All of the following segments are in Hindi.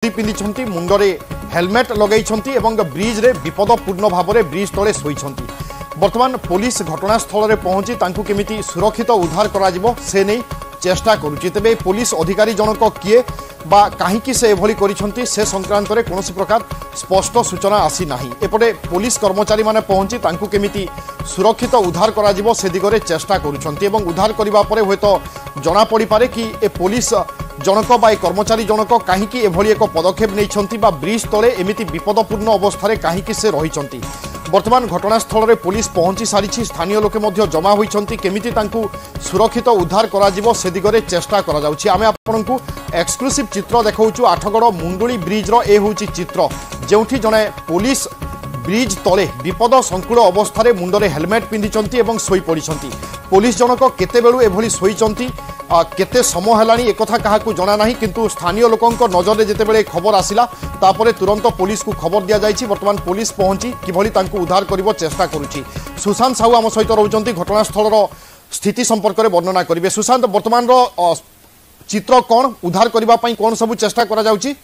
पिंधि मुंडरे हेलमेट लगे ब्रिज रे विपदपूर्ण भाव में ब्रिज तले शोइछंती। वर्तमान पुलिस घटनास्थल में पहुंची तांकु केमिति सुरक्षित उद्धार करा से नहीं चेष्टा करुछि। तेबे पुलिस अधिकारी जनक किए बा काहीकि से एभली करिसंती से संक्रांत में कौन प्रकार स्पष्ट सूचना आसी नाही। एपटे पुलिस कर्मचारी माने पहुंची तांकु केमिति सुरक्षित उद्धार करा से दिगरे चेष्टा करुछंती एवं उद्धार करिबा परे होयतो जना पड़ी पारे कि ए पुलिस जनक बा कर्मचारी जनक काहीकि एभली एक पदक्षेप नैछंती बा ब्रिज तले एमिति विपदपूर्ण अवस्था काहीकि से रहिछंती। वर्तमान घटनास्थल में पुलिस पहुंची सारी स्थानीय लोके मध्य जमा होइछंती केमिति तांकु सुरक्षित उद्धार करा से दिगरे चेष्टा करा जाउछि। आमे आपनकु एक्सक्लूसिव चित्र देखाउछु आठगड़ मुंडुली ब्रिज रो ए होउछि चित्र जेउठी जने पुलिस ब्रिज तले विपद संकुल अवस्था मुंडरे हेलमेट पिंधिचंती एवं सोई पड़िछंती। पुलिस जनक केते बेलु एभली सोईचंती केते समय हेलानी एकथा काहाकू जना नाही, किंतु स्थानीय लोकंक नजर में जेतेबेले खबर आसिला तापरे तुरंत पुलिस को खबर दिया जायछि। वर्तमान पुलिस पहुंची किभली तांकू उद्धार करिवो चेष्टा करुछि। सुशांत साहू आम सहित रहउचंती घटनास्थल स्थिति संपर्क में वर्णना करिवे। सुशांत, वर्तमान चित्र कौन उद्धार करबा पई कौन सब चेष्टा करा जाउछि?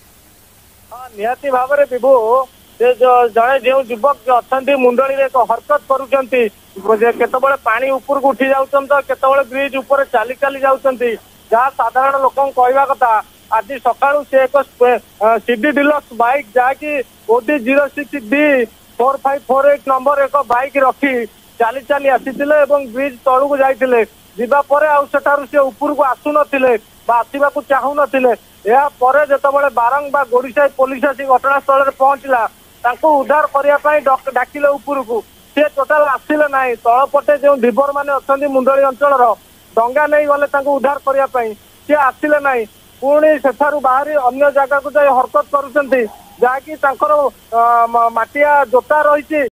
निहाती भाव में विभु जड़े जो युवक अच्छा मुंडली एक हरकत करुँच केतबले पानी ऊपर को उठी जाउछन तो केतबले ब्रिज ऊपर चली चली जाउछंती। जहाँ साधारण लोक कहवा कथा आज सकाळु से एक सीडी डिलक्स बाइक जहाँकि ओडी 06D4548 नंबर एक बाइक रखी चली चली आसीथिले एवं ब्रिज तळु को जाइथिले। जिबा परे आउ सेठारु से ऊपर को आसु नथिले बा आसीबाकू चाहू नथिले। या परे जेतबले बारंग बा गोड़ीसाई पुलिस आसी घटनास्थल में पहुंचला तांको उद्धार करिया पई डाकिले ऊपर को सी टोटाल आसिले ना। तलपटे जो धीवर मैंने अच्छा मुंडली अंचल डंगा नहीं गले उद्धार करने सी आसिले ना। पुणी सेठारु बाहरी अन्य जगह को जाई हरकत करुछंती जहाँकि माटिया जोता रही।